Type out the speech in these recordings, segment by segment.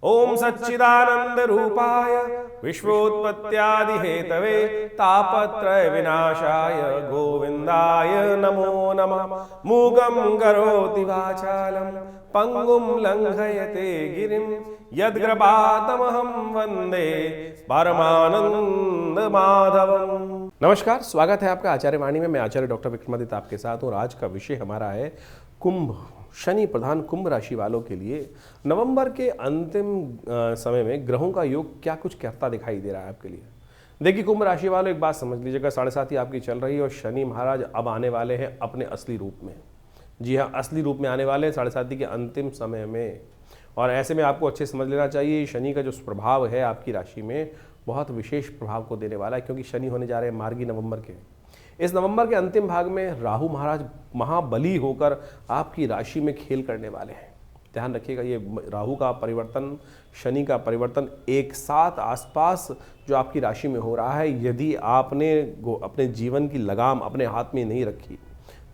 ओम सच्चिदानंद रूपाय विश्वोत्पत्त्यादि Hathaway तापत्रय विनाशाय गोविंदाय नमो नमः। मूगं करोति वाचालं पंगुं लंघयते गिरिं यद्कृपातमहं वंदे परमानंद माधवम। नमस्कार, स्वागत है आपका आचार्य वाणी में। मैं आचार्य डॉक्टर विक्रमादित्य आपके साथ हूँ और आज का विषय हमारा है कुंभ, शनि प्रधान कुंभ राशि वालों के लिए नवंबर के अंतिम समय में ग्रहों का योग क्या कुछ कहता दिखाई दे रहा है आपके लिए। देखिए कुंभ राशि वालों, एक बात समझ लीजिएगा, 7.5 आपकी चल रही है और शनि महाराज अब आने वाले हैं अपने असली रूप में। जी हाँ, असली रूप में आने वाले हैं 7.5 के अंतिम समय में। और ऐसे में आपको अच्छे समझ लेना चाहिए शनि का जो प्रभाव है आपकी राशि में बहुत विशेष प्रभाव को देने वाला है, क्योंकि शनि होने जा रहे हैं मार्गी नवंबर के। इस नवंबर के अंतिम भाग में राहु महाराज महाबली होकर आपकी राशि में खेल करने वाले हैं। ध्यान रखिएगा, ये राहु का परिवर्तन, शनि का परिवर्तन एक साथ आसपास जो आपकी राशि में हो रहा है, यदि आपने अपने जीवन की लगाम अपने हाथ में नहीं रखी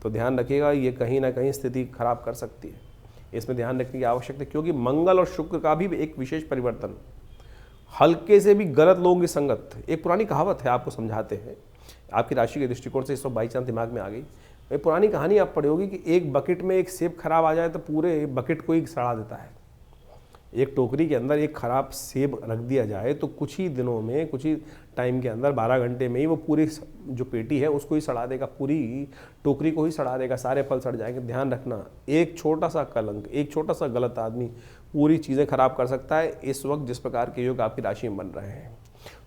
तो ध्यान रखिएगा ये कहीं ना कहीं स्थिति खराब कर सकती है। इसमें ध्यान रखने की आवश्यकता है, क्योंकि मंगल और शुक्र का भी एक विशेष परिवर्तन, हल्के से भी गलत लोगों की संगत। एक पुरानी कहावत है, आपको समझाते हैं, आपकी राशि के दृष्टिकोण से इस वक्त बाई चांस दिमाग में आ गई। एक पुरानी कहानी आप पढ़ी होगी कि एक बकेट में एक सेब खराब आ जाए तो पूरे बकेट को ही सड़ा देता है। एक टोकरी के अंदर एक खराब सेब रख दिया जाए तो कुछ ही दिनों में, कुछ ही टाइम के अंदर, 12 घंटे में ही वो पूरी जो पेटी है उसको ही सड़ा देगा, पूरी टोकरी को ही सड़ा देगा, सारे फल सड़ जाएंगे। ध्यान रखना, एक छोटा सा कलंक, एक छोटा सा गलत आदमी पूरी चीज़ें खराब कर सकता है। इस वक्त जिस प्रकार के योग आपकी राशि में बन रहे हैं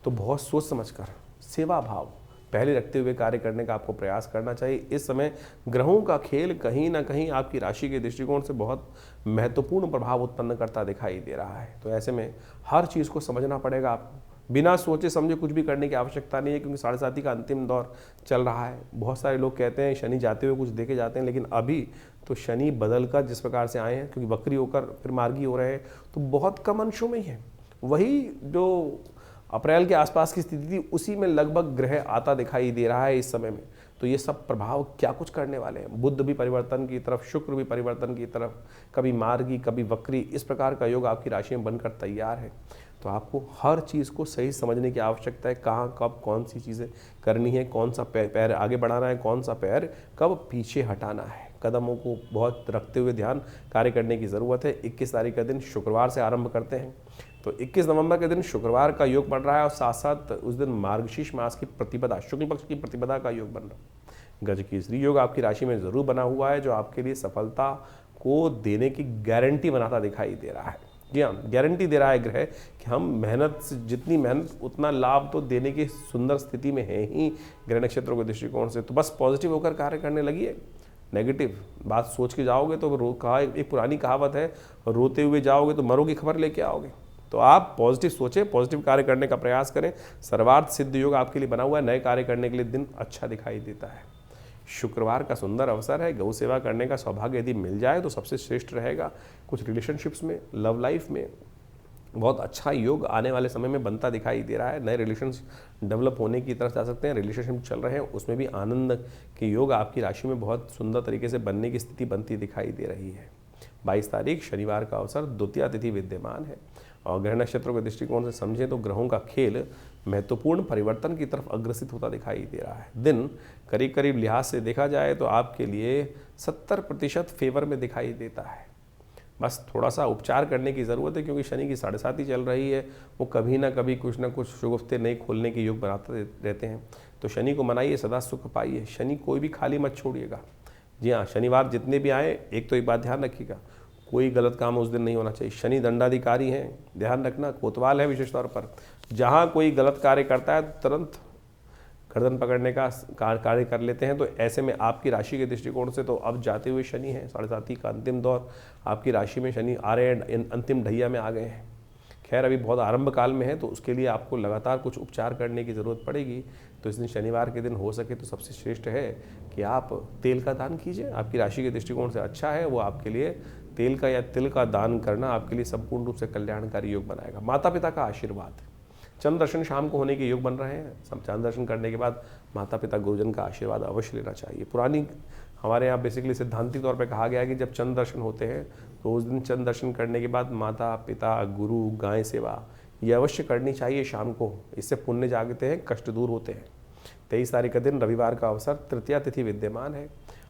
तो बहुत सोच समझकर, सेवा भाव पहले रखते हुए कार्य करने का आपको प्रयास करना चाहिए। इस समय ग्रहों का खेल कहीं ना कहीं आपकी राशि के दृष्टिकोण से बहुत महत्वपूर्ण प्रभाव उत्पन्न करता दिखाई दे रहा है। तो ऐसे में हर चीज़ को समझना पड़ेगा आपको, बिना सोचे समझे कुछ भी करने की आवश्यकता नहीं है, क्योंकि 7.5 का अंतिम दौर चल रहा है। बहुत सारे लोग कहते हैं शनि जाते हुए कुछ देखे जाते हैं, लेकिन अभी तो शनि बदल कर जिस प्रकार से आए हैं, क्योंकि वक्री होकर फिर मार्गी हो रहे हैं, तो बहुत कम अंशों में ही है। वही जो अप्रैल के आसपास की स्थिति थी उसी में लगभग ग्रह आता दिखाई दे रहा है इस समय में। तो ये सब प्रभाव क्या कुछ करने वाले हैं। बुध भी परिवर्तन की तरफ, शुक्र भी परिवर्तन की तरफ, कभी मार्गी कभी वक्री, इस प्रकार का योग आपकी राशि में बनकर तैयार है। तो आपको हर चीज़ को सही समझने की आवश्यकता है, कहाँ कब कौन सी चीज़ें करनी है, कौन सा पैर आगे बढ़ाना है, कौन सा पैर कब पीछे हटाना है। कदमों को बहुत रखते हुए ध्यान कार्य करने की ज़रूरत है। 21 तारीख का दिन शुक्रवार से आरंभ करते हैं, तो 21 नवंबर के दिन शुक्रवार का योग बन रहा है और साथ साथ उस दिन मार्गशीर्ष मास की प्रतिपदा, शुक्ल पक्ष की प्रतिपदा का योग बन रहा है। गजकेसरी योग आपकी राशि में जरूर बना हुआ है, जो आपके लिए सफलता को देने की गारंटी बनाता दिखाई दे रहा है। जी हाँ, गारंटी दे रहा है ग्रह कि हम मेहनत से, जितनी मेहनत उतना लाभ तो देने की सुंदर स्थिति में है ही ग्रह नक्षत्रों के दृष्टिकोण से। तो बस पॉजिटिव होकर कार्य करने लगिए। नेगेटिव बात सोच के जाओगे तो कहा, एक पुरानी कहावत है, रोते हुए जाओगे तो मरो की खबर लेके आओगे। तो आप पॉजिटिव सोचें, पॉजिटिव कार्य करने का प्रयास करें। सर्वार्थ सिद्ध योग आपके लिए बना हुआ है, नए कार्य करने के लिए दिन अच्छा दिखाई देता है। शुक्रवार का सुंदर अवसर है, गौ सेवा करने का सौभाग्य यदि मिल जाए तो सबसे श्रेष्ठ रहेगा। कुछ रिलेशनशिप्स में, लव लाइफ में बहुत अच्छा योग आने वाले समय में बनता दिखाई दे रहा है। नए रिलेशंस डेवलप होने की तरफ जा सकते हैं। रिलेशनशिप चल रहे हैं उसमें भी आनंद के योग आपकी राशि में बहुत सुंदर तरीके से बनने की स्थिति बनती दिखाई दे रही है। 22 तारीख शनिवार का अवसर, द्वितीया तिथि विद्यमान है और ग्रह नक्षत्रों के दृष्टिकोण से समझें तो ग्रहों का खेल महत्वपूर्ण परिवर्तन की तरफ अग्रसित होता दिखाई दे रहा है। दिन करीब करीब लिहाज से देखा जाए तो आपके लिए 70% फेवर में दिखाई देता है। बस थोड़ा सा उपचार करने की ज़रूरत है, क्योंकि शनि की 7.5 चल रही है, वो कभी ना कभी कुछ ना कुछ शुगुफ्ते नहीं खोलने के योग बनाते रहते हैं। तो शनि को मनाइए, सदा सुख पाइए। शनि कोई भी खाली मत छोड़िएगा। जी हाँ, शनिवार जितने भी आए, एक तो एक बात ध्यान रखिएगा, कोई गलत काम उस दिन नहीं होना चाहिए। शनि दंडाधिकारी हैं, ध्यान रखना, कोतवाल है विशेष तौर पर। जहाँ कोई गलत कार्य करता है तो तुरंत गर्दन पकड़ने का कार्य कर लेते हैं। तो ऐसे में आपकी राशि के दृष्टिकोण से तो अब जाते हुए शनि है, 7.5 का अंतिम दौर आपकी राशि में शनि आ रहे हैं, अंतिम ढैया में आ गए हैं। खैर अभी बहुत आरंभ काल में है, तो उसके लिए आपको लगातार कुछ उपचार करने की ज़रूरत पड़ेगी। तो इस दिन शनिवार के दिन हो सके तो सबसे श्रेष्ठ है कि आप तेल का दान कीजिए। आपकी राशि के दृष्टिकोण से अच्छा है, वो आपके लिए तेल का या तिल का दान करना आपके लिए संपूर्ण रूप से कल्याणकारी योग बनाएगा। माता पिता का आशीर्वाद, चंद्र दर्शन शाम को होने के योग बन रहे हैं। चंद्र दर्शन करने के बाद माता पिता गुरुजन का आशीर्वाद अवश्य लेना चाहिए। पुरानी हमारे यहाँ बेसिकली सिद्धांतिक तौर पे कहा गया है कि जब चंद्र दर्शन होते हैं तो उस दिन चंद्र दर्शन करने के बाद माता पिता गुरु गाय सेवा ये अवश्य करनी चाहिए शाम को। इससे पुण्य जागते हैं, कष्ट दूर होते हैं। 23 तारीख का दिन रविवार का अवसर, तृतीया तिथि विद्यमान है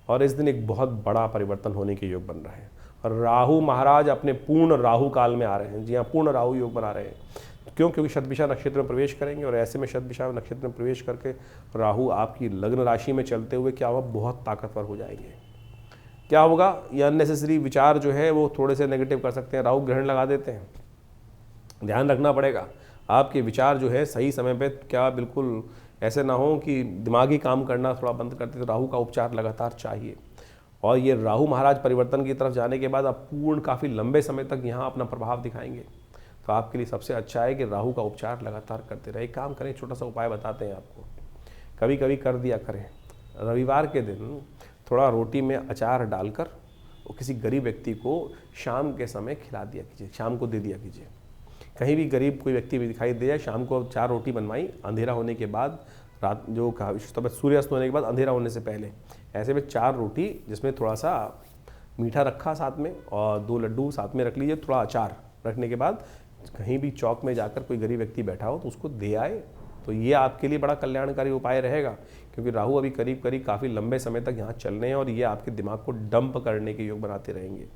और इस दिन एक बहुत बड़ा परिवर्तन होने के योग बन रहे हैं। और राहु महाराज अपने पूर्ण राहु काल में आ रहे हैं। जी हाँ, पूर्ण राहु योग बना रहे हैं। क्यों? क्योंकि शतभिषा नक्षत्र में प्रवेश करेंगे और ऐसे में शतभिषा नक्षत्र में प्रवेश करके राहु आपकी लग्न राशि में चलते हुए क्या होगा, बहुत ताकतवर हो जाएंगे। क्या होगा, ये अननेसेसरी विचार जो है वो थोड़े से नेगेटिव कर सकते हैं। राहु ग्रहण लगा देते हैं, ध्यान रखना पड़ेगा। आपके विचार जो है सही समय पे क्या बिल्कुल ऐसे ना हो कि दिमागी काम करना थोड़ा बंद करते, तो राहु का उपचार लगातार चाहिए। और ये राहु महाराज परिवर्तन की तरफ जाने के बाद आप पूर्ण काफ़ी लंबे समय तक यहाँ अपना प्रभाव दिखाएंगे। तो आपके लिए सबसे अच्छा है कि राहु का उपचार लगातार करते रहे। एक काम करें, छोटा सा उपाय बताते हैं आपको, कभी कभी कर दिया करें। रविवार के दिन थोड़ा रोटी में अचार डालकर वो किसी गरीब व्यक्ति को शाम के समय खिला दिया कीजिए, शाम को दे दिया कीजिए। कहीं भी गरीब कोई व्यक्ति भी दिखाई दे जाए, शाम को 4 रोटी बनवाई, अंधेरा होने के बाद, रात जो कहा सूर्यास्त होने के बाद, अंधेरा होने से पहले, ऐसे में 4 रोटी जिसमें थोड़ा सा मीठा रखा साथ में और 2 लड्डू साथ में रख लीजिए। थोड़ा अचार रखने के बाद कहीं भी चौक में जाकर कोई गरीब व्यक्ति बैठा हो तो उसको दे आए, तो ये आपके लिए बड़ा कल्याणकारी उपाय रहेगा। क्योंकि राहु अभी करीब करीब काफ़ी लंबे समय तक यहाँ चल रहे हैं और ये आपके दिमाग को डंप करने के योग बनाते रहेंगे।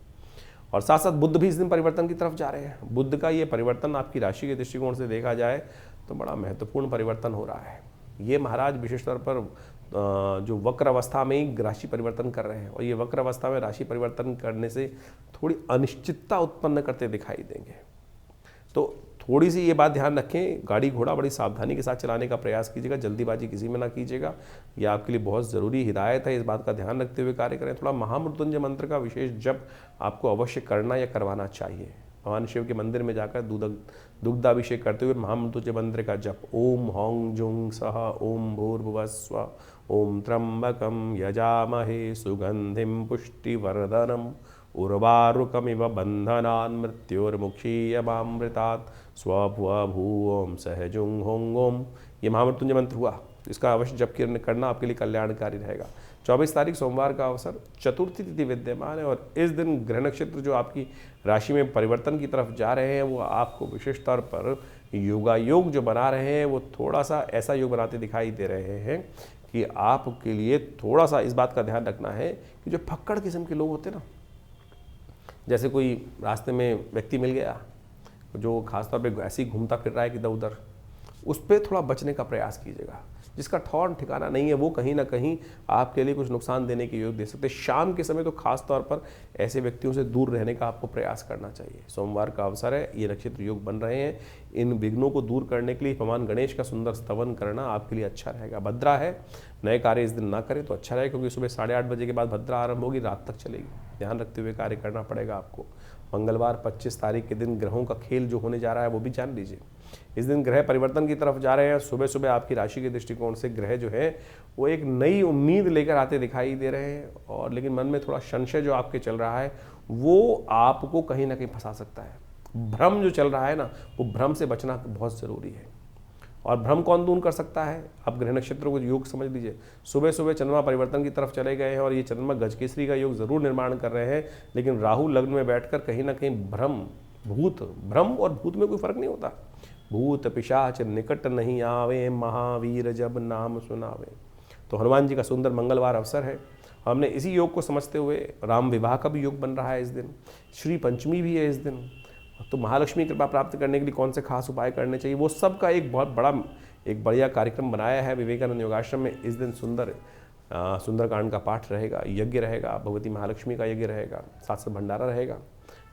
और साथ साथ बुध भी इस दिन परिवर्तन की तरफ जा रहे हैं। बुध का ये परिवर्तन आपकी राशि के दृष्टिकोण से देखा जाए तो बड़ा महत्वपूर्ण परिवर्तन हो रहा है। ये महाराज विशेष तौर पर जो वक्र अवस्था में ही राशि परिवर्तन कर रहे हैं और ये वक्र अवस्था में राशि परिवर्तन करने से थोड़ी अनिश्चितता उत्पन्न करते दिखाई देंगे। तो थोड़ी सी ये बात ध्यान रखें, गाड़ी घोड़ा बड़ी सावधानी के साथ चलाने का प्रयास कीजिएगा, जल्दीबाजी किसी में ना कीजिएगा। यह आपके लिए बहुत ज़रूरी हिदायत है, इस बात का ध्यान रखते हुए कार्य करें। थोड़ा महामृत्युंजय मंत्र का विशेष जप आपको अवश्य करना या करवाना चाहिए। भगवान शिव के मंदिर में जाकर दुग्धाभिषेक करते हुए महामृत्युंजय मंत्र का जप, ओम हौं जुं सह ओम भूर्भुवस्व ओम त्र्यंबकम यजामहे सुगंधिम पुष्टिवर्धनम उर्वारुकमिव बंधनान् मृत्योर्मुक्षीयमामृतात् स्वभुव ओम सहजुं हों ओम। ये महामृत्युंजय मंत्र हुआ, तो इसका अवश्य जप करना आपके लिए कल्याणकारी रहेगा। 24 तारीख सोमवार का अवसर, चतुर्थी तिथि विद्यमान है और इस दिन ग्रह नक्षत्र जो आपकी राशि में परिवर्तन की तरफ जा रहे हैं वो आपको विशेष तौर पर योगायोग जो बना रहे हैं वो थोड़ा सा ऐसा योग बनाते दिखाई दे रहे हैं कि आपके लिए थोड़ा सा इस बात का ध्यान रखना है कि जो फक्कड़ किस्म के लोग होते हैं ना, जैसे कोई रास्ते में व्यक्ति मिल गया जो खासतौर पे ऐसे ही घूमता फिर रहा है इधर उधर, उस पर थोड़ा बचने का प्रयास कीजिएगा। जिसका ठौर ठिकाना नहीं है वो कहीं ना कहीं आपके लिए कुछ नुकसान देने के योग दे सकते हैं। शाम के समय तो खास तौर पर ऐसे व्यक्तियों से दूर रहने का आपको प्रयास करना चाहिए। सोमवार का अवसर है, ये नक्षत्र योग बन रहे हैं। इन विघ्नों को दूर करने के लिए भगवान गणेश का सुंदर स्तवन करना आपके लिए अच्छा रहेगा। भद्रा है, नए कार्य इस दिन ना करें तो अच्छा रहेगा, क्योंकि सुबह 8:30 बजे के बाद भद्रा आरंभ होगी, रात तक चलेगी। ध्यान रखते हुए कार्य करना पड़ेगा आपको। मंगलवार 25 तारीख के दिन ग्रहों का खेल जो होने जा रहा है वो भी जान लीजिए। इस दिन ग्रह परिवर्तन की तरफ जा रहे हैं। सुबह सुबह आपकी राशि के दृष्टिकोण से ग्रह जो है वो एक नई उम्मीद लेकर आते दिखाई दे रहे हैं, और लेकिन मन में थोड़ा संशय जो आपके चल रहा है वो आपको कहीं ना कहीं फंसा सकता है। भ्रम जो चल रहा है ना, वो भ्रम से बचना बहुत ज़रूरी है। और भ्रम कौन दूर कर सकता है? आप ग्रह नक्षत्रों को योग समझ लीजिए। सुबह सुबह चंद्रमा परिवर्तन की तरफ चले गए हैं और ये चंद्रमा गजकेसरी का योग जरूर निर्माण कर रहे हैं, लेकिन राहु लग्न में बैठकर कहीं ना कहीं भ्रम और भूत में कोई फर्क नहीं होता। भूत पिशाच निकट नहीं आवे, महावीर जब नाम सुनावे। तो हनुमान जी का सुंदर मंगलवार अवसर है। हमने इसी योग को समझते हुए राम विवाह का भी योग बन रहा है इस दिन, श्री पंचमी भी है इस दिन। तो महालक्ष्मी कृपा प्राप्त करने के लिए कौन से खास उपाय करने चाहिए, वो सब का एक बहुत बड़ा एक बढ़िया कार्यक्रम बनाया है विवेकानंद योगाश्रम में। इस दिन सुंदरकांड का पाठ रहेगा, यज्ञ रहेगा, भगवती महालक्ष्मी का यज्ञ रहेगा, साथ साथ भंडारा रहेगा।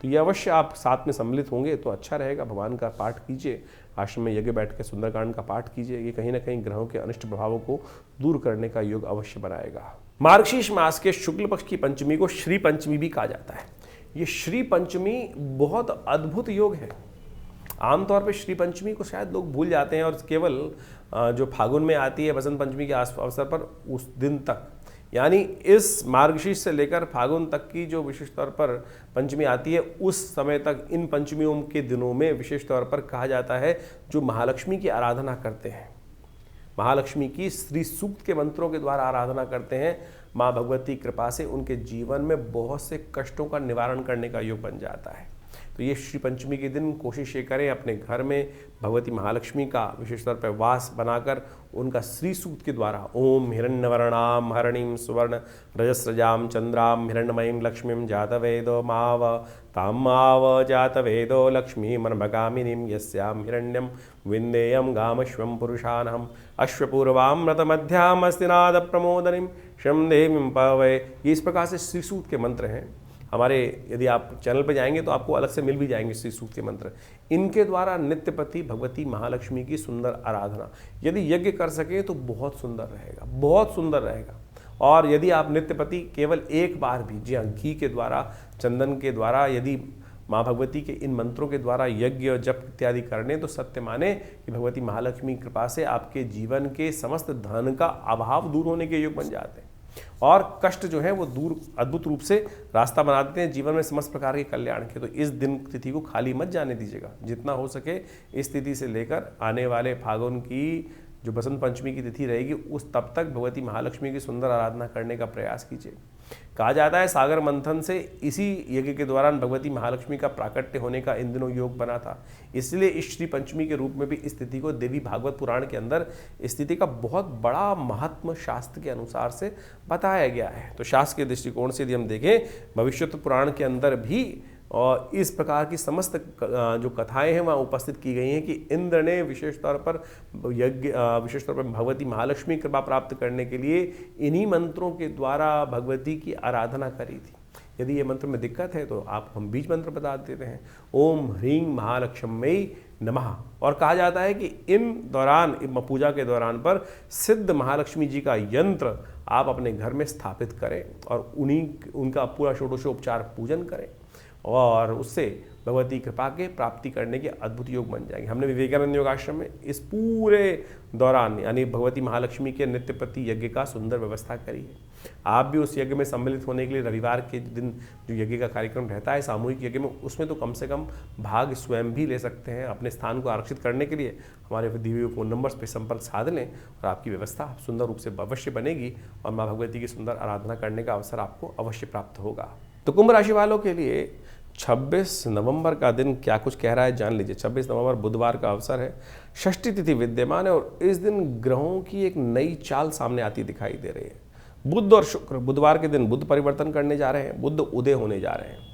तो ये अवश्य आप साथ में सम्मिलित होंगे तो अच्छा रहेगा। भगवान का पाठ कीजिए, आश्रम में यज्ञ बैठ के सुंदरकांड का पाठ कीजिए। ये कहीं ना कहीं ग्रहों के अनिष्ट प्रभावों को दूर करने का योग अवश्य बनाएगा। मार्गशीर्ष मास के शुक्ल पक्ष की पंचमी को श्री पंचमी भी कहा जाता है। ये श्री पंचमी बहुत अद्भुत योग है। आमतौर पे श्री पंचमी को शायद लोग भूल जाते हैं और केवल जो फागुन में आती है बसंत पंचमी के अवसर पर उस दिन तक, यानी इस मार्गशीर्ष से लेकर फागुन तक की जो विशेष तौर पर पंचमी आती है उस समय तक इन पंचमियों के दिनों में विशेष तौर पर कहा जाता है जो महालक्ष्मी की आराधना करते हैं महालक्ष्मी की श्री सूक्त के मंत्रों के द्वारा आराधना करते हैं, माँ भगवती कृपा से उनके जीवन में बहुत से कष्टों का निवारण करने का योग बन जाता है। तो ये श्री पंचमी के दिन कोशिश ये करें अपने घर में भगवती महालक्ष्मी का विशेष तौर पर वास बनाकर उनका श्री सूक्त के द्वारा ओम हिरण्यवर्णाम हरणीम सुवर्ण रजस्रजाम चंद्राम हिरण्यमयीं लक्ष्मीं जातवेदो माव ताम माव जातवेदो लक्ष्मी मनभगामिनीं यस्यां हिरण्यं विन्देयं गामश्वं पुरुषानहम् अश्वपूर्वामृतमध्याम अस्तिनाद प्रमोदनीं शं देवीं पवये। ये इस प्रकार से श्री सूक्त के मंत्र हैं हमारे। यदि आप चैनल पर जाएंगे तो आपको अलग से मिल भी जाएंगे श्री सूक्त के मंत्र। इनके द्वारा नित्यपति भगवती महालक्ष्मी की सुंदर आराधना यदि यज्ञ कर सके तो बहुत सुंदर रहेगा, बहुत सुंदर रहेगा। और यदि आप नित्यपति केवल एक बार भी, जी हाँ, घी के द्वारा, चंदन के द्वारा यदि माँ भगवती के इन मंत्रों के द्वारा यज्ञ जप इत्यादि करने तो सत्य माने कि भगवती महालक्ष्मी कृपा से आपके जीवन के समस्त धन का अभाव दूर होने के योग बन जाते हैं और कष्ट जो है वो दूर अद्भुत रूप से रास्ता बना देते हैं जीवन में समस्त प्रकार के कल्याण के। तो इस दिन तिथि को खाली मत जाने दीजिएगा, जितना हो सके इस तिथि से लेकर आने वाले फागुन की जो बसंत पंचमी की तिथि रहेगी उस तब तक भगवती महालक्ष्मी की सुंदर आराधना करने का प्रयास कीजिए। कहा जाता है सागर मंथन से इसी यज्ञ के दौरान भगवती महालक्ष्मी का प्राकट्य होने का इन दिनों योग बना था, इसलिए इस श्री पंचमी के रूप में भी इस तिथि को देवी भागवत पुराण के अंदर इस तिथि का बहुत बड़ा महत्व शास्त्र के अनुसार से बताया गया है। तो शास्त्र के दृष्टिकोण से यदि हम देखें भविष्योत्तर पुराण के अंदर भी और इस प्रकार की समस्त जो कथाएं हैं वहाँ उपस्थित की गई हैं कि इंद्र ने विशेष तौर पर भगवती महालक्ष्मी कृपा प्राप्त करने के लिए इन्हीं मंत्रों के द्वारा भगवती की आराधना करी थी। यदि ये मंत्र में दिक्कत है तो आप हम बीज मंत्र बता देते हैं, ओम ह्रीं महालक्ष्म्यै नमः। और कहा जाता है कि इन दौरान पूजा के दौरान पर सिद्ध महालक्ष्मी जी का यंत्र आप अपने घर में स्थापित करें और उनका पूरा षोडशोपचार पूजन करें और उससे भगवती कृपा के प्राप्ति करने के अद्भुत योग बन जाएंगे। हमने विवेकानंद योग आश्रम में इस पूरे दौरान यानी भगवती महालक्ष्मी के नित्यपति यज्ञ का सुंदर व्यवस्था करी है। आप भी उस यज्ञ में सम्मिलित होने के लिए रविवार के दिन जो यज्ञ का कार्यक्रम रहता है सामूहिक यज्ञ में, उसमें तो कम से कम भाग स्वयं भी ले सकते हैं। अपने स्थान को आरक्षित करने के लिए हमारे दिए हुए फ़ोन नंबर्स पर संपर्क साध लें और आपकी व्यवस्था सुंदर रूप से अवश्य बनेगी और माँ भगवती की सुंदर आराधना करने का अवसर आपको अवश्य प्राप्त होगा। तो कुंभ राशि वालों के लिए 26 नवंबर का दिन क्या कुछ कह रहा है जान लीजिए। 26 नवंबर बुधवार का अवसर है, षष्ठी तिथि विद्यमान है और इस दिन ग्रहों की एक नई चाल सामने आती दिखाई दे रही है। बुध और शुक्र बुधवार के दिन बुध परिवर्तन करने जा रहे हैं, बुध उदय होने जा रहे हैं।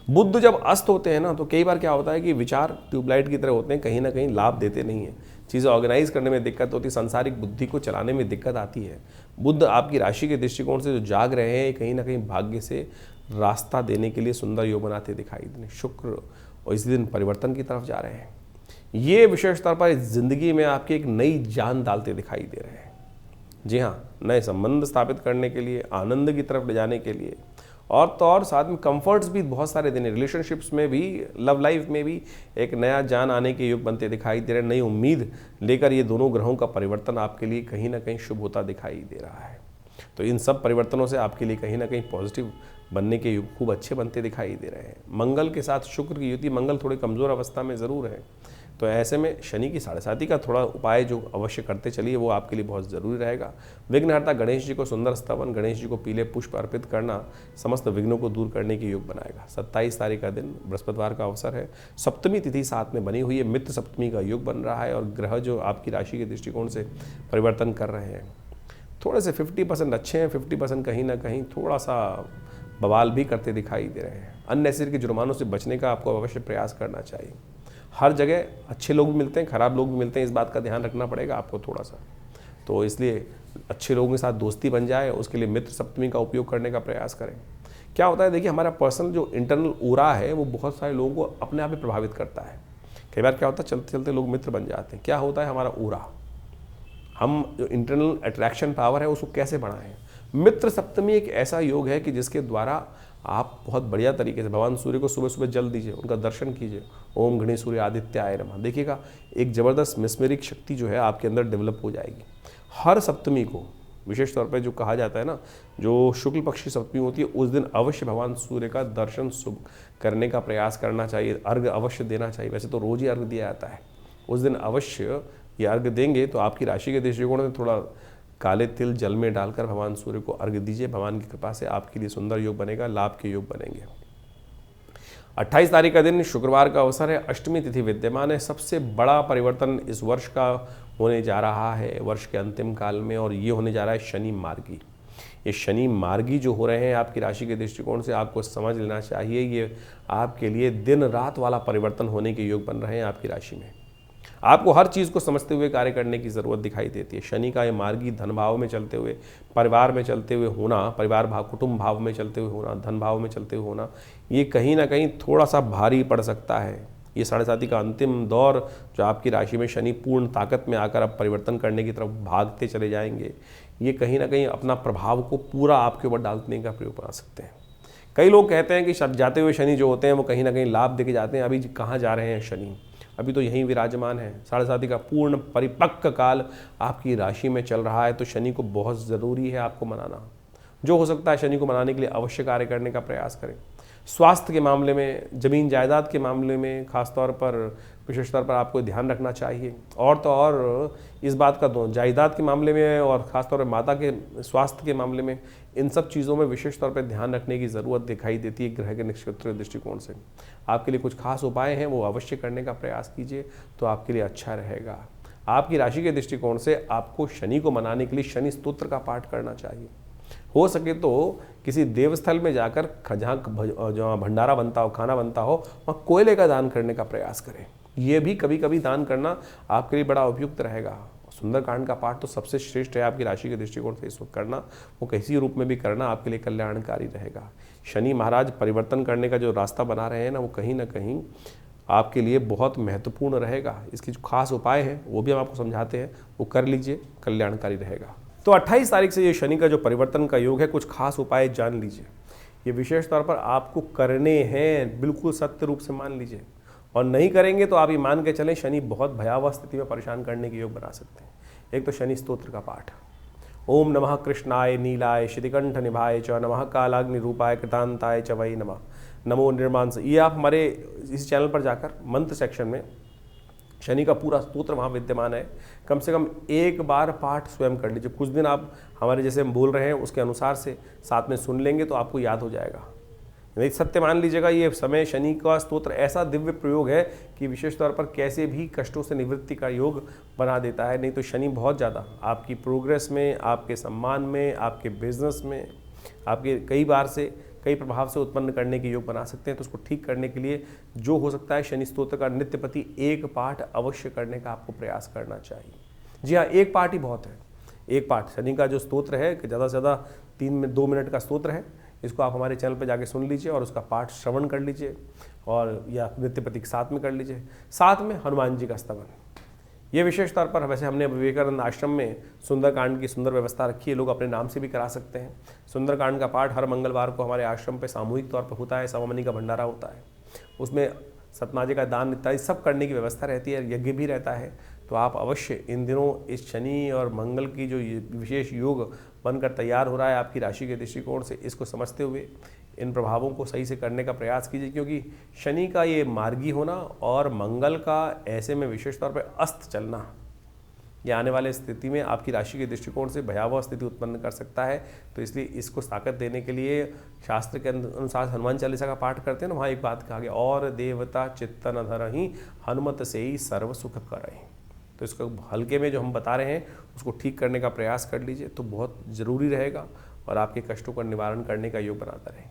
बुध जब अस्त होते हैं ना तो कई बार क्या होता है कि विचार ट्यूबलाइट की तरह होते हैं, कहीं ना कहीं लाभ देते नहीं हैं, चीज़ें ऑर्गेनाइज करने में दिक्कत होती है, सांसारिक बुद्धि को चलाने में दिक्कत आती है। बुध आपकी राशि के दृष्टिकोण से जो जाग रहे हैं कहीं ना कहीं भाग्य से रास्ता देने के लिए सुंदर योग बनाते दिखाई दे। शुक्र और इस दिन परिवर्तन की तरफ जा रहे हैं, ये विशेष तौर पर जिंदगी में आपकी एक नई जान डालते दिखाई दे रहे हैं। जी हाँ, नए संबंध स्थापित करने के लिए, आनंद की तरफ ले जाने के लिए और तो और साथ में कंफर्ट्स भी बहुत सारे देने, रिलेशनशिप्स में भी, लव लाइफ में भी एक नया जान आने के योग बनते दिखाई दे रहे हैं। नई उम्मीद लेकर ये दोनों ग्रहों का परिवर्तन आपके लिए कहीं ना कहीं शुभ होता दिखाई दे रहा है। तो इन सब परिवर्तनों से आपके लिए कहीं ना कहीं पॉजिटिव बनने के योग खूब अच्छे बनते दिखाई दे रहे हैं। मंगल के साथ शुक्र की युति, मंगल थोड़े कमज़ोर अवस्था में ज़रूर है, तो ऐसे में शनि की 7.5 का थोड़ा उपाय जो अवश्य करते चलिए वो आपके लिए बहुत ज़रूरी रहेगा। विघ्नहर्ता गणेश जी को सुंदर स्तवन, गणेश जी को पीले पुष्प अर्पित करना समस्त विघ्नों को दूर करने के योग बनाएगा। 27 तारीख का दिन बृहस्पतिवार का अवसर है, सप्तमी तिथि साथ में बनी हुई है, मित्र सप्तमी का योग बन रहा है और ग्रह जो आपकी राशि के दृष्टिकोण से परिवर्तन कर रहे हैं थोड़े से 50% अच्छे हैं, 50% कहीं ना कहीं थोड़ा सा बवाल भी करते दिखाई दे रहे हैं। अननेसेसरी के जुर्मानों से बचने का आपको अवश्य प्रयास करना चाहिए। हर जगह अच्छे लोग भी मिलते हैं, खराब लोग भी मिलते हैं, इस बात का ध्यान रखना पड़ेगा आपको थोड़ा सा। तो इसलिए अच्छे लोगों के साथ दोस्ती बन जाए, उसके लिए मित्र सप्तमी का उपयोग करने का प्रयास करें। क्या होता है, देखिए हमारा पर्सनल जो इंटरनल ओरा है वो बहुत सारे लोगों को अपने आप ही प्रभावित करता है। कई बार क्या होता है, चलते चलते लोग मित्र बन जाते हैं। क्या होता है, हमारा ओरा, हम जो इंटरनल अट्रैक्शन पावर है उसको कैसे बढ़ाएं। मित्र सप्तमी एक ऐसा योग है कि जिसके द्वारा आप बहुत बढ़िया तरीके से भगवान सूर्य को सुबह सुबह जल दीजिए, उनका दर्शन कीजिए, ओम गणे सूर्य आदित्याय नमः। देखिएगा एक ज़बरदस्त मिस्मेरिक शक्ति जो है आपके अंदर डेवलप हो जाएगी। हर सप्तमी को विशेष तौर पे जो कहा जाता है ना, जो शुक्ल पक्ष की सप्तमी होती है उस दिन अवश्य भगवान सूर्य का दर्शन करने का प्रयास करना चाहिए, अर्घ्य अवश्य देना चाहिए। वैसे तो रोज ही अर्घ्य दिया जाता है, उस दिन अवश्य ये अर्घ्य देंगे तो आपकी राशि के दृष्टिकोण से थोड़ा काले तिल जल में डालकर भगवान सूर्य को अर्घ्य दीजिए। भगवान की कृपा से आपके लिए सुंदर योग बनेगा, लाभ के योग बनेंगे। 28 तारीख का दिन शुक्रवार का अवसर है, अष्टमी तिथि विद्यमान है। सबसे बड़ा परिवर्तन इस वर्ष का होने जा रहा है वर्ष के अंतिम काल में, और ये होने जा रहा है शनि मार्गी। ये शनि मार्गी जो हो रहे हैं आपकी राशि के दृष्टिकोण से आपको समझ लेना चाहिए, ये आपके लिए दिन रात वाला परिवर्तन होने के योग बन रहे हैं आपकी राशि में। आपको हर चीज़ को समझते हुए कार्य करने की ज़रूरत दिखाई देती है। शनि का ये मार्गी धन भाव में चलते हुए, परिवार में चलते हुए होना, परिवार भाव कुटुंब भाव में चलते हुए होना, धन भाव में चलते हुए होना, ये कहीं ना कहीं थोड़ा सा भारी पड़ सकता है। ये 7.5 का अंतिम दौर जो आपकी राशि में शनि पूर्ण ताकत में आकर अब परिवर्तन करने की तरफ भागते चले जाएंगे, ये कहीं ना कहीं अपना प्रभाव को पूरा आपके ऊपर डालने का प्रयोग बना सकते हैं। कई लोग कहते हैं कि जाते हुए शनि जो होते हैं वो कहीं ना कहीं लाभ देके जाते हैं। अभी कहाँ जा रहे हैं शनि, अभी तो यहीं विराजमान है। 7.5 का पूर्ण परिपक्व काल आपकी राशि में चल रहा है, तो शनि को बहुत ज़रूरी है आपको मनाना। जो हो सकता है शनि को मनाने के लिए अवश्य कार्य करने का प्रयास करें। स्वास्थ्य के मामले में, जमीन जायदाद के मामले में खासतौर पर, विशेष तौर पर आपको ध्यान रखना चाहिए। और तो और इस बात का जायदाद के मामले में और ख़ासतौर पर माता के स्वास्थ्य के मामले में, इन सब चीज़ों में विशेष तौर पर ध्यान रखने की ज़रूरत दिखाई देती है ग्रह के नक्षत्र दृष्टिकोण से। आपके लिए कुछ खास उपाय हैं, वो अवश्य करने का प्रयास कीजिए तो आपके लिए अच्छा रहेगा। आपकी राशि के दृष्टिकोण से आपको शनि को मनाने के लिए शनि स्तोत्र का पाठ करना चाहिए। हो सके तो किसी देवस्थल में जाकर जहाँ भंडारा बनता हो, खाना बनता हो, वहाँ कोयले का दान करने का प्रयास करें। ये भी कभी कभी दान करना आपके लिए बड़ा उपयुक्त रहेगा। सुंदरकांड का पाठ तो सबसे श्रेष्ठ है आपकी राशि के दृष्टिकोण से इस वक्त करना, वो किसी रूप में भी करना आपके लिए कल्याणकारी रहेगा। शनि महाराज परिवर्तन करने का जो रास्ता बना रहे हैं ना, वो कहीं ना कहीं आपके लिए बहुत महत्वपूर्ण रहेगा। इसकी जो खास उपाय है वो भी हम आपको समझाते हैं, वो कर लीजिए, कल्याणकारी रहेगा। तो 28 तारीख से ये शनि का जो परिवर्तन का योग है, कुछ खास उपाय जान लीजिए। ये विशेष तौर पर आपको करने हैं, बिल्कुल सत्य रूप से मान लीजिए। और नहीं करेंगे तो आप ये मान के चलें शनि बहुत भयावह स्थिति में परेशान करने के योग बना सकते हैं। एक तो शनि स्तोत्र का पाठ, ओम नमः कृष्णाय नीलाय श्रीकंठ निभाय च नमः कालाग्नि रूपाय कृतांताय च वै नमः नमो निर्मांस। ये आप हमारे इस चैनल पर जाकर मंत्र सेक्शन में शनि का पूरा स्तोत्र वहाँ विद्यमान है। कम से कम एक बार पाठ स्वयं कर लीजिए। कुछ दिन आप हमारे जैसे हम बोल रहे हैं उसके अनुसार से साथ में सुन लेंगे तो आपको याद हो जाएगा। नहीं सत्य मान लीजिएगा, ये समय शनि का स्तोत्र ऐसा दिव्य प्रयोग है कि विशेष तौर पर कैसे भी कष्टों से निवृत्ति का योग बना देता है। नहीं तो शनि बहुत ज़्यादा आपकी प्रोग्रेस में, आपके सम्मान में, आपके बिजनेस में, आपके कई प्रभाव से उत्पन्न करने के योग बना सकते हैं। तो उसको ठीक करने के लिए जो हो सकता है शनि स्तोत्र का नित्यप्रति एक पाठ अवश्य करने का आपको प्रयास करना चाहिए। जी हाँ, एक पाठ ही बहुत है। एक पाठ शनि का जो स्तोत्र है कि ज़्यादा से ज़्यादा 2 मिनट का स्तोत्र है। इसको आप हमारे चैनल पर जाके सुन लीजिए और उसका पाठ श्रवण कर लीजिए, और या नित्यप्रति के साथ में कर लीजिए। साथ में हनुमान जी का स्तवन, ये विशेष तौर पर वैसे हमने विवेकानंद आश्रम में सुंदरकांड की सुंदर व्यवस्था रखी है। लोग अपने नाम से भी करा सकते हैं। सुंदरकांड का पाठ हर मंगलवार को हमारे आश्रम पे सामूहिक तौर पर होता है। सवामनी का भंडारा होता है, उसमें सतनाजे का दान इत्यादि सब करने की व्यवस्था रहती है, यज्ञ भी रहता है। तो आप अवश्य इन दिनों इस शनि और मंगल की जो विशेष योग बनकर तैयार हो रहा है आपकी राशि के दृष्टिकोण से, इसको समझते हुए इन प्रभावों को सही से करने का प्रयास कीजिए। क्योंकि शनि का ये मार्गी होना और मंगल का ऐसे में विशेष तौर पर अस्त चलना, ये आने वाले स्थिति में आपकी राशि के दृष्टिकोण से भयावह स्थिति उत्पन्न कर सकता है। तो इसलिए इसको ताकत देने के लिए शास्त्र के अनुसार हनुमान चालीसा का पाठ करते हैं ना, वहाँ एक बात कहा गया, और देवता चित्तन धरहि हनुमत से ही सर्व सुख करहि। तो इसको हल्के में जो हम बता रहे हैं उसको ठीक करने का प्रयास कर लीजिए तो बहुत ज़रूरी रहेगा और आपके कष्टों का निवारण करने का योग बनाता रहेगा।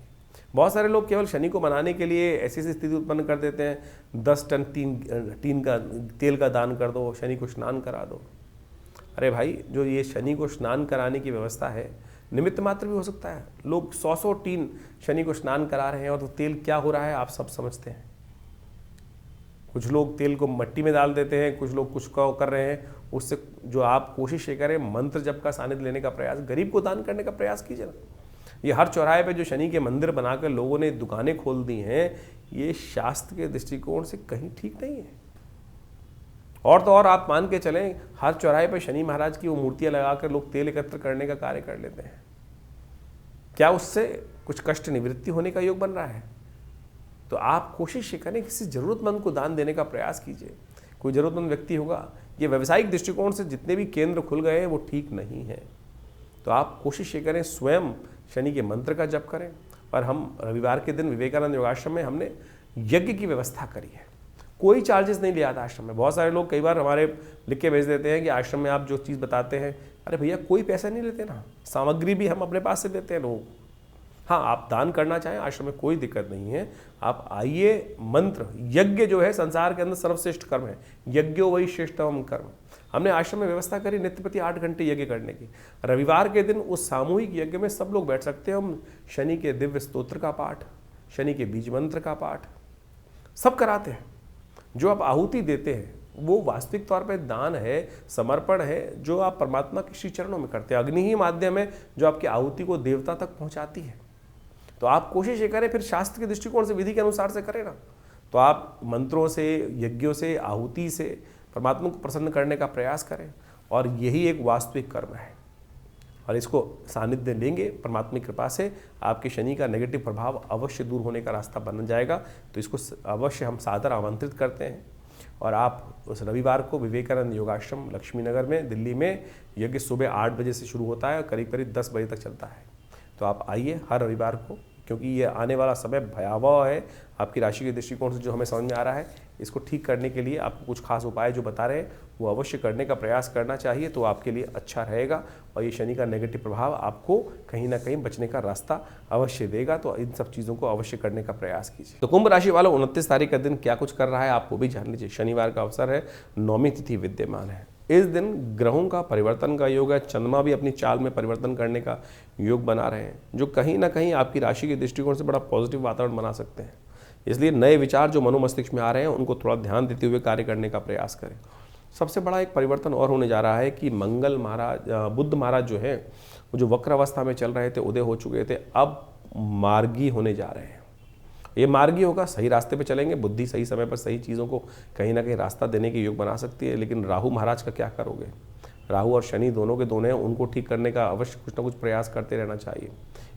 बहुत सारे लोग केवल शनि को मनाने के लिए ऐसी स्थिति उत्पन्न कर देते हैं, 10 टन टीन का तेल का दान कर दो, शनि को स्नान करा दो। अरे भाई, जो ये शनि को स्नान कराने की व्यवस्था है, निमित्त मात्र भी हो सकता है। लोग 100 टीन शनि को स्नान करा रहे हैं और तो तेल क्या हो रहा है आप सब समझते हैं। कुछ लोग तेल को मिट्टी में डाल देते हैं, कुछ लोग कुछ कर रहे हैं। उससे जो आप कोशिश ये करें, मंत्र जप का सानिध्य लेने का प्रयास, गरीब को दान करने का प्रयास कीजिए ना। ये हर चौराहे पे जो शनि के मंदिर बनाकर लोगों ने दुकानें खोल दी हैं, ये शास्त्र के दृष्टिकोण से कहीं ठीक नहीं है। और तो और आप मान के चलें, हर चौराहे पे शनि महाराज की वो मूर्तियां लगाकर लोग तेल एकत्र करने का कार्य कर लेते हैं। क्या उससे कुछ कष्ट निवृत्ति होने का योग बन रहा है? तो आप कोशिश करें, किसी जरूरतमंद को दान देने का प्रयास कीजिए। कोई ज़रूरतमंद व्यक्ति होगा। ये व्यावसायिक दृष्टिकोण से जितने भी केंद्र खुल गए हैं वो ठीक नहीं है। तो आप कोशिश ये करें, स्वयं शनि के मंत्र का जप करें। और हम रविवार के दिन विवेकानंद योगाश्रम में हमने यज्ञ की व्यवस्था करी है। कोई चार्जेस नहीं लिया था आश्रम में। बहुत सारे लोग कई बार हमारे लिख के भेज देते हैं कि आश्रम में आप जो चीज़ बताते हैं, अरे भैया कोई पैसा नहीं लेते ना, सामग्री भी हम अपने पास से देते हैं लोग। हाँ, आप दान करना चाहें आश्रम में कोई दिक्कत नहीं है, आप आइए। मंत्र यज्ञ जो है संसार के अंदर सर्वश्रेष्ठ कर्म है, यज्ञो वही श्रेष्ठतम कर्म। हमने आश्रम में व्यवस्था करी नित्य प्रति 8 घंटे यज्ञ करने की। रविवार के दिन उस सामूहिक यज्ञ में सब लोग बैठ सकते हैं। हम शनि के दिव्य स्तोत्र का पाठ, शनि के बीज मंत्र का पाठ सब कराते हैं। जो आप आहुति देते हैं वो वास्तविक तौर पे दान है, समर्पण है, जो आप परमात्मा के श्री चरणों में करते हैं। अग्नि ही माध्यम है जो आपकी आहुति को देवता तक पहुंचाती है। तो आप कोशिश ये करें, फिर शास्त्र के दृष्टिकोण से विधि के अनुसार से करें ना। तो आप मंत्रों से, यज्ञों से, आहुति से परमात्मा को प्रसन्न करने का प्रयास करें, और यही एक वास्तविक कर्म है। और इसको सानिध्य लेंगे परमात्मा की कृपा से, आपके शनि का नेगेटिव प्रभाव अवश्य दूर होने का रास्ता बन जाएगा। तो इसको अवश्य हम सादर आमंत्रित करते हैं। और आप उस रविवार को विवेकानंद योगाश्रम लक्ष्मी नगर में, दिल्ली में, यज्ञ सुबह 8 बजे से शुरू होता है और करीब करीब 10 बजे तक चलता है। तो आप आइए हर रविवार को, क्योंकि ये आने वाला समय भयावह है। आपकी राशि के दृष्टिकोण से जो हमें समझ में आ रहा है, इसको ठीक करने के लिए आपको कुछ खास उपाय जो बता रहे हैं वो अवश्य करने का प्रयास करना चाहिए। तो आपके लिए अच्छा रहेगा, और ये शनि का नेगेटिव प्रभाव आपको कहीं ना कहीं बचने का रास्ता अवश्य देगा। तो इन सब चीज़ों को अवश्य करने का प्रयास कीजिए। तो कुंभ राशि वालों, 29 तारीख का दिन क्या कुछ कर रहा है आप वो भी जान लीजिए। शनिवार का अवसर है, 9वीं तिथि विद्यमान है। इस दिन ग्रहों का परिवर्तन का योग है। चंद्रमा भी अपनी चाल में परिवर्तन करने का योग बना रहे हैं, जो कहीं ना कहीं आपकी राशि के दृष्टिकोण से बड़ा पॉजिटिव वातावरण बना सकते हैं। इसलिए नए विचार जो मनोमस्तिष्क में आ रहे हैं उनको थोड़ा ध्यान देते हुए कार्य करने का प्रयास करें। सबसे बड़ा एक परिवर्तन और होने जा रहा है कि मंगल महाराज, बुध महाराज जो है, वो जो वक्र अवस्था में चल रहे थे, उदय हो चुके थे, अब मार्गी होने जा रहे हैं। ये मार्गी होगा, सही रास्ते पे चलेंगे। बुद्धि सही समय पर सही चीज़ों को कहीं ना कहीं रास्ता देने के योग बना सकती है। लेकिन राहु महाराज का क्या करोगे? राहु और शनि दोनों के दोनों हैं, उनको ठीक करने का अवश्य कुछ ना कुछ प्रयास करते रहना चाहिए।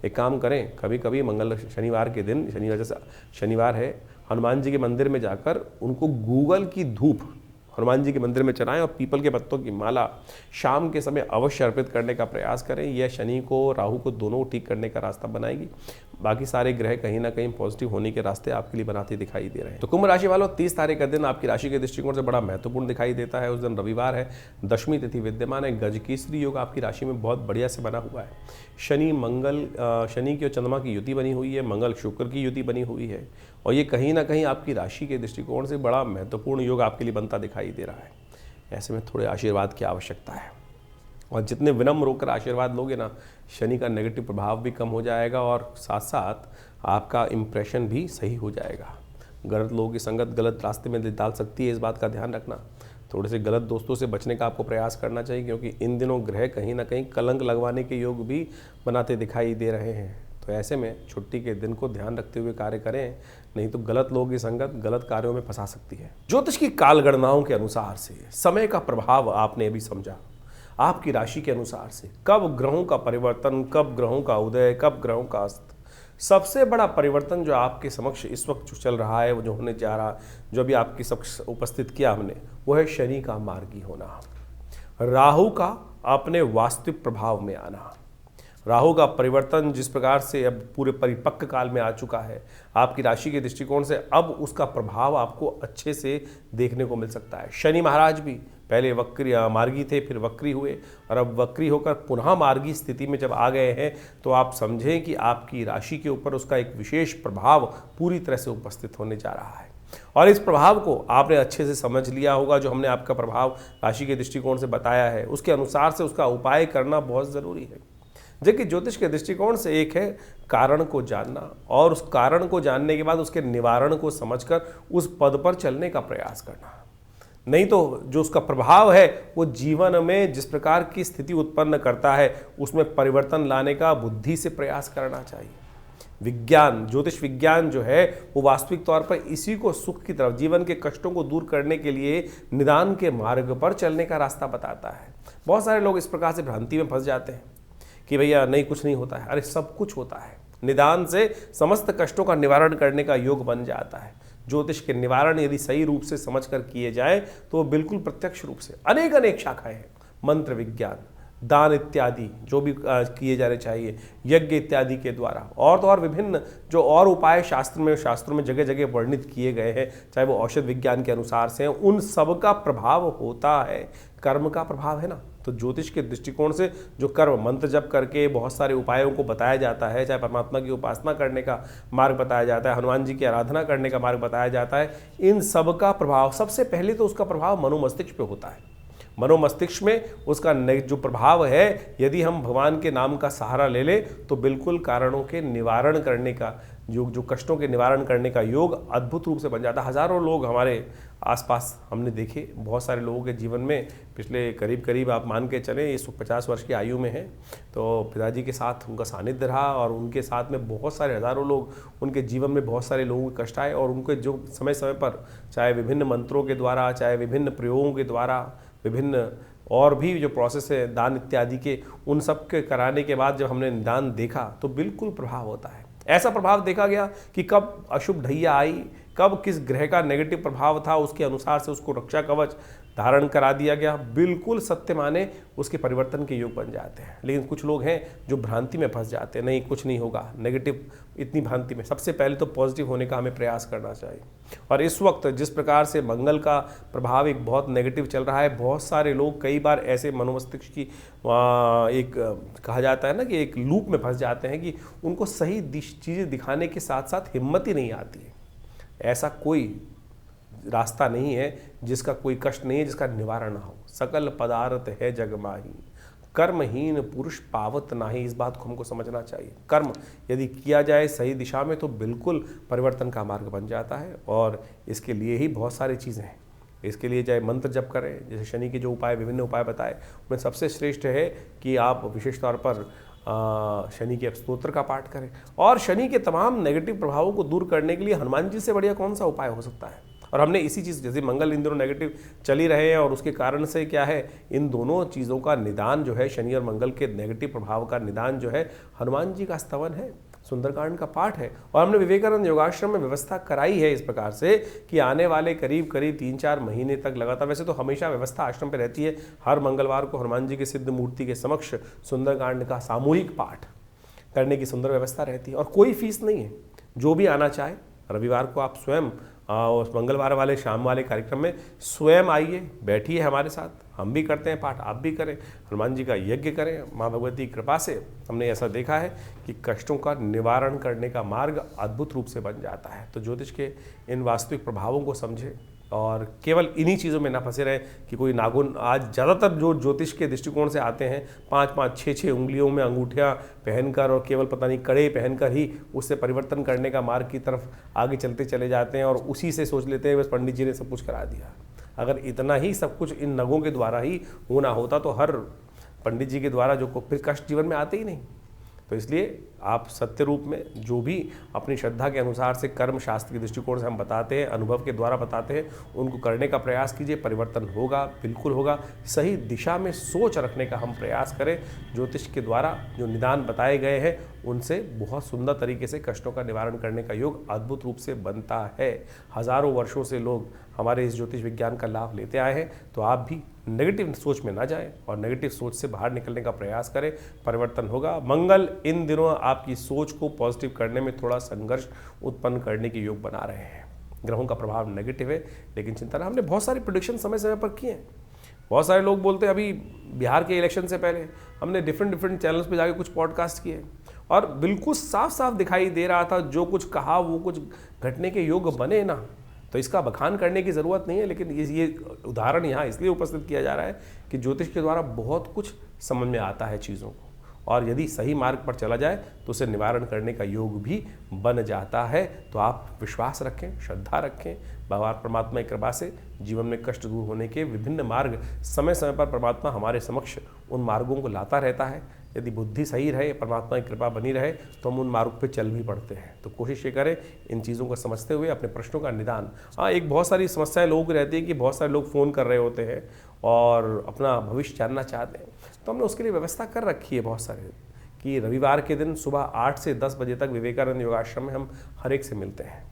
एक काम करें, कभी कभी शनिवार के दिन, जैसे शनिवार है, हनुमान जी के मंदिर में जाकर उनको गूगल की धूप हनुमान जी के मंदिर में चढ़ाएं, और पीपल के पत्तों की माला शाम के समय अवश्य अर्पित करने का प्रयास करें। यह शनि को, राहु को दोनों ठीक करने का रास्ता बनाएगी। बाकी सारे ग्रह कहीं ना कहीं पॉजिटिव होने के रास्ते आपके लिए बनाते दिखाई दे रहे हैं। तो कुंभ राशि वालों, 30 तारीख का दिन आपकी राशि के दृष्टिकोण से बड़ा महत्वपूर्ण दिखाई देता है। उस दिन रविवार है, 10वीं तिथि विद्यमान है। गजकेसरी योग आपकी राशि में बहुत बढ़िया से बना हुआ है। शनि की और चंद्रमा की युति बनी हुई है, मंगल शुक्र की युति बनी हुई है, और ये कहीं ना कहीं आपकी राशि के दृष्टिकोण से बड़ा महत्वपूर्ण योग आपके लिए बनता दिखाई दे रहा है। ऐसे में थोड़े आशीर्वाद की आवश्यकता है, और जितने विनम्र होकर आशीर्वाद लोगे ना, शनि का नेगेटिव प्रभाव भी कम हो जाएगा, और साथ साथ आपका इम्प्रेशन भी सही हो जाएगा। गलत लोगों की संगत गलत रास्ते में डाल सकती है, इस बात का ध्यान रखना। थोड़े से गलत दोस्तों से बचने का आपको प्रयास करना चाहिए, क्योंकि इन दिनों ग्रह कहीं ना कहीं कलंक लगवाने के योग भी बनाते दिखाई दे रहे हैं। तो ऐसे में छुट्टी के दिन को ध्यान रखते हुए कार्य करें, नहीं तो गलत लोगों की संगत गलत कार्यों में फंसा सकती है। ज्योतिष की कालगणनाओं के अनुसार से समय का प्रभाव आपने अभी समझा। आपकी राशि के अनुसार से कब ग्रहों का परिवर्तन, कब ग्रहों का उदय, कब ग्रहों का अस्त। सबसे बड़ा परिवर्तन जो आपके समक्ष इस वक्त जो चल रहा है, वो जो होने जा रहा, जो अभी आपके समक्ष उपस्थित किया हमने, वो है शनि का मार्गी होना, राहु का अपने वास्तविक प्रभाव में आना। राहु का परिवर्तन जिस प्रकार से अब पूरे परिपक्व काल में आ चुका है आपकी राशि के दृष्टिकोण से, अब उसका प्रभाव आपको अच्छे से देखने को मिल सकता है। शनि महाराज भी पहले मार्गी थे, फिर वक्री हुए, और अब वक्री होकर पुनः मार्गी स्थिति में जब आ गए हैं, तो आप समझें कि आपकी राशि के ऊपर उसका एक विशेष प्रभाव पूरी तरह से उपस्थित होने जा रहा है। और इस प्रभाव को आपने अच्छे से समझ लिया होगा। जो हमने आपका प्रभाव राशि के दृष्टिकोण से बताया है, उसके अनुसार से उसका उपाय करना बहुत ज़रूरी है। जबकि ज्योतिष के दृष्टिकोण से एक है कारण को जानना, और उस कारण को जानने के बाद उसके निवारण को समझकर उस पद पर चलने का प्रयास करना। नहीं तो जो उसका प्रभाव है वो जीवन में जिस प्रकार की स्थिति उत्पन्न करता है, उसमें परिवर्तन लाने का बुद्धि से प्रयास करना चाहिए। विज्ञान, ज्योतिष विज्ञान जो है, वो वास्तविक तौर पर इसी को सुख की तरफ, जीवन के कष्टों को दूर करने के लिए निदान के मार्ग पर चलने का रास्ता बताता है। बहुत सारे लोग इस प्रकार से भ्रांति में फंस जाते हैं कि भैया नहीं, कुछ नहीं होता है। अरे सब कुछ होता है। निदान से समस्त कष्टों का निवारण करने का योग बन जाता है। ज्योतिष के निवारण यदि सही रूप से समझ कर किए जाए तो वो बिल्कुल प्रत्यक्ष रूप से अनेक अनेक शाखाएं हैं, मंत्र विज्ञान, दान इत्यादि जो भी किए जाने चाहिए, यज्ञ इत्यादि के द्वारा, और तो और विभिन्न जो और उपाय शास्त्रों में जगह जगह वर्णित किए गए हैं, चाहे वो औषध विज्ञान के अनुसार से हैं, उन सब का प्रभाव होता है, कर्म का प्रभाव है ना। तो ज्योतिष के दृष्टिकोण से जो कर्म मंत्र जप करके बहुत सारे उपायों को बताया जाता है, चाहे परमात्मा की उपासना करने का मार्ग बताया जाता है, हनुमान जी की आराधना करने का मार्ग बताया जाता है, इन सब का प्रभाव सबसे पहले तो उसका प्रभाव मनोमस्तिष्क पे होता है। मनोमस्तिष्क में उसका जो प्रभाव है, यदि हम भगवान के नाम का सहारा ले ले तो बिल्कुल कारणों के निवारण करने का जो कष्टों के निवारण करने का योग अद्भुत रूप से बन जाता है। हजारों लोग हमारे आसपास हमने देखे, बहुत सारे लोगों के जीवन में पिछले करीब आप मान के चलें ये 50 वर्ष की आयु में है, तो पिताजी के साथ उनका सानिध्य रहा और उनके साथ में बहुत सारे हजारों लोग, उनके जीवन में बहुत सारे लोगों के कष्ट आए और उनके जो समय समय पर चाहे विभिन्न मंत्रों के द्वारा, चाहे विभिन्न प्रयोगों के द्वारा, विभिन्न और भी जो प्रोसेस है दान इत्यादि के, उन सब के कराने के बाद जब हमने निदान देखा तो बिल्कुल प्रभाव होता है। ऐसा प्रभाव देखा गया कि कब अशुभ ढैया आई, कब किस ग्रह का नेगेटिव प्रभाव था, उसके अनुसार से उसको रक्षा कवच धारण करा दिया गया, बिल्कुल सत्य माने उसके परिवर्तन के योग बन जाते हैं। लेकिन कुछ लोग हैं जो भ्रांति में फंस जाते हैं, नहीं कुछ नहीं होगा, नेगेटिव इतनी भ्रांति में। सबसे पहले तो पॉजिटिव होने का हमें प्रयास करना चाहिए। और इस वक्त जिस प्रकार से मंगल का प्रभाव एक बहुत नेगेटिव चल रहा है, बहुत सारे लोग कई बार ऐसे मनोमस्तिष्क की एक कहा जाता है ना कि एक लूप में फंस जाते हैं कि उनको सही चीज़ें दिखाने के साथ साथ हिम्मत ही नहीं आती है। ऐसा कोई रास्ता नहीं है जिसका कोई कष्ट नहीं है जिसका निवारण ना हो। सकल पदार्थ है जग माही, कर्महीन पुरुष पावत नाही। इस बात को हमको समझना चाहिए। कर्म यदि किया जाए सही दिशा में तो बिल्कुल परिवर्तन का मार्ग बन जाता है। और इसके लिए ही बहुत सारी चीज़ें हैं। इसके लिए चाहे मंत्र जप करें, जैसे शनि के जो उपाय विभिन्न उपाय बताए, उनमें सबसे श्रेष्ठ है कि आप विशेष तौर पर शनि के स्तोत्र का पाठ करें। और शनि के तमाम नेगेटिव प्रभावों को दूर करने के लिए हनुमान जी से बढ़िया कौन सा उपाय हो सकता है। और हमने इसी चीज़, जैसे मंगल इन दिनों नेगेटिव चल ही रहे हैं और उसके कारण से क्या है, इन दोनों चीज़ों का निदान जो है, शनि और मंगल के नेगेटिव प्रभाव का निदान जो है, हनुमान जी का स्तवन है, सुंदरकांड का पाठ है। और हमने विवेकानंद योगाश्रम में व्यवस्था कराई है इस प्रकार से कि आने वाले करीब 3-4 महीने तक लगातार, वैसे तो हमेशा व्यवस्था आश्रम पे रहती है, हर मंगलवार को हनुमान जी के सिद्ध मूर्ति के समक्ष सुंदरकांड का सामूहिक पाठ करने की सुंदर व्यवस्था रहती है। और कोई फीस नहीं है, जो भी आना चाहे रविवार को आप स्वयं उस मंगलवार वाले शाम वाले कार्यक्रम में स्वयं आइए, बैठिए हमारे साथ, हम भी करते हैं पाठ, आप भी करें, हनुमान जी का यज्ञ करें। माँ भगवती की कृपा से हमने ऐसा देखा है कि कष्टों का निवारण करने का मार्ग अद्भुत रूप से बन जाता है। तो ज्योतिष के इन वास्तविक प्रभावों को समझें और केवल इन्हीं चीज़ों में ना फंसे रहे कि कोई नाखून, आज ज़्यादातर जो ज्योतिष के दृष्टिकोण से आते हैं 5-5, 6-6 उंगलियों में अंगूठियाँ पहनकर और केवल पता नहीं कड़े पहनकर ही उससे परिवर्तन करने का मार्ग की तरफ आगे चलते चले जाते हैं और उसी से सोच लेते हैं बस पंडित जी ने सब कुछ करा दिया। अगर इतना ही सब कुछ इन नगों के द्वारा ही होना होता तो हर पंडित जी के द्वारा जो फिर कष्ट जीवन में आते ही नहीं। तो इसलिए आप सत्य रूप में जो भी अपनी श्रद्धा के अनुसार से कर्म शास्त्र के दृष्टिकोण से हम बताते हैं, अनुभव के द्वारा बताते हैं, उनको करने का प्रयास कीजिए। परिवर्तन होगा, बिल्कुल होगा। सही दिशा में सोच रखने का हम प्रयास करें। ज्योतिष के द्वारा जो निदान बताए गए हैं उनसे बहुत सुंदर तरीके से कष्टों का निवारण करने का योग अद्भुत रूप से बनता है। हजारों वर्षों से लोग हमारे इस ज्योतिष विज्ञान का लाभ लेते आए हैं। तो आप भी नेगेटिव सोच में ना जाएं और नेगेटिव सोच से बाहर निकलने का प्रयास करें, परिवर्तन होगा। मंगल इन दिनों आपकी सोच को पॉजिटिव करने में थोड़ा संघर्ष उत्पन्न करने के योग बना रहे हैं। ग्रहों का प्रभाव नेगेटिव है, लेकिन चिंता ना, हमने बहुत सारी प्रेडिक्शन समय समय पर किए हैं। बहुत सारे लोग बोलते हैं, अभी बिहार के इलेक्शन से पहले हमने डिफरेंट चैनल्स पे जाके कुछ पॉडकास्ट किए और बिल्कुल साफ साफ दिखाई दे रहा था जो कुछ कहा वो कुछ घटने के योग बने ना। तो इसका बखान करने की ज़रूरत नहीं है, लेकिन ये उदाहरण यहाँ इसलिए उपस्थित किया जा रहा है कि ज्योतिष के द्वारा बहुत कुछ समझ में आता है चीज़ों को, और यदि सही मार्ग पर चला जाए तो उसे निवारण करने का योग भी बन जाता है। तो आप विश्वास रखें, श्रद्धा रखें, भगवान परमात्मा की कृपा से जीवन में कष्ट दूर होने के विभिन्न मार्ग समय समय पर परमात्मा हमारे समक्ष उन मार्गों को लाता रहता है। यदि बुद्धि सही रहे, परमात्मा की कृपा बनी रहे तो हम उन मार्ग पे चल भी पड़ते हैं। तो कोशिश ये करें इन चीज़ों को समझते हुए अपने प्रश्नों का निदान। एक बहुत सारी समस्याएं लोगों की रहती है कि बहुत सारे लोग फ़ोन कर रहे होते हैं और अपना भविष्य जानना चाहते हैं। तो हमने उसके लिए व्यवस्था कर रखी है बहुत सारे कि रविवार के दिन सुबह 8 से 10 बजे तक विवेकानंद योगाश्रम में हम हर एक से मिलते हैं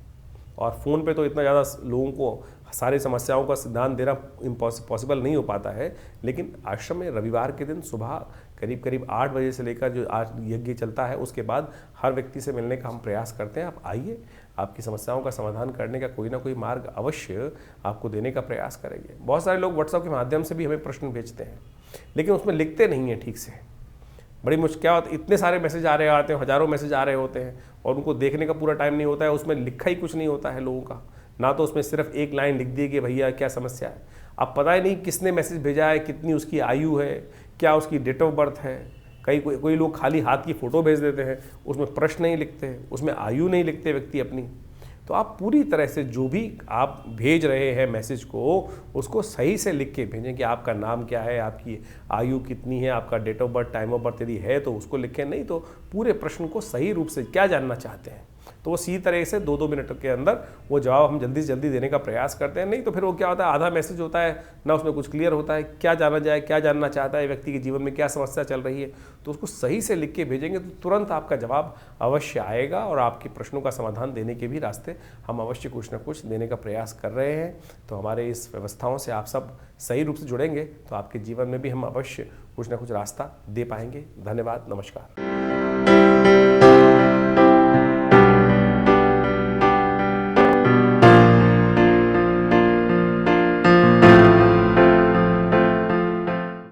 और फ़ोन पे तो इतना ज़्यादा लोगों को सारी समस्याओं का सिद्धांत देना पॉसिबल नहीं हो पाता है। लेकिन आश्रम में रविवार के दिन सुबह करीब करीब 8 बजे से लेकर जो आज यज्ञ चलता है उसके बाद हर व्यक्ति से मिलने का हम प्रयास करते हैं। आप आइए, आपकी समस्याओं का समाधान करने का कोई ना कोई मार्ग अवश्य आपको देने का प्रयास करेंगे। बहुत सारे लोग व्हाट्सएप के माध्यम से भी हमें प्रश्न भेजते हैं, लेकिन उसमें लिखते नहीं हैं ठीक से। बड़ी मुश्किल क्या होती है, इतने सारे मैसेज आ रहे आते हैं, हज़ारों मैसेज आ रहे होते हैं और उनको देखने का पूरा टाइम नहीं होता है। उसमें लिखा ही कुछ नहीं होता है लोगों का, ना तो उसमें सिर्फ एक लाइन लिख दी कि भैया क्या समस्या है। अब पता ही नहीं किसने मैसेज भेजा है, कितनी उसकी आयु है, क्या उसकी डेट ऑफ बर्थ है। कोई लोग खाली हाथ की फ़ोटो भेज देते हैं, उसमें प्रश्न नहीं लिखते, उसमें आयु नहीं लिखते व्यक्ति अपनी। तो आप पूरी तरह से जो भी आप भेज रहे हैं मैसेज को, उसको सही से लिख के भेजें कि आपका नाम क्या है, आपकी आयु कितनी है, आपका date of birth, time of birth यदि है तो उसको लिखें, नहीं तो पूरे प्रश्न को सही रूप से क्या जानना चाहते हैं तो वो सीधी तरह से 2-2 मिनट के अंदर वो जवाब हम जल्दी से जल्दी देने का प्रयास करते हैं। नहीं तो फिर वो क्या होता है, आधा मैसेज होता है ना, उसमें कुछ क्लियर होता है, क्या जाना जाए, क्या जानना चाहता है व्यक्ति के जीवन में, क्या समस्या चल रही है। तो उसको सही से लिख के भेजेंगे तो तुरंत आपका जवाब अवश्य आएगा और आपके प्रश्नों का समाधान देने के भी रास्ते हम अवश्य कुछ ना कुछ देने का प्रयास कर रहे हैं। तो हमारे इस व्यवस्थाओं से आप सब सही रूप से जुड़ेंगे तो आपके जीवन में भी हम अवश्य कुछ ना कुछ रास्ता दे पाएंगे। धन्यवाद, नमस्कार।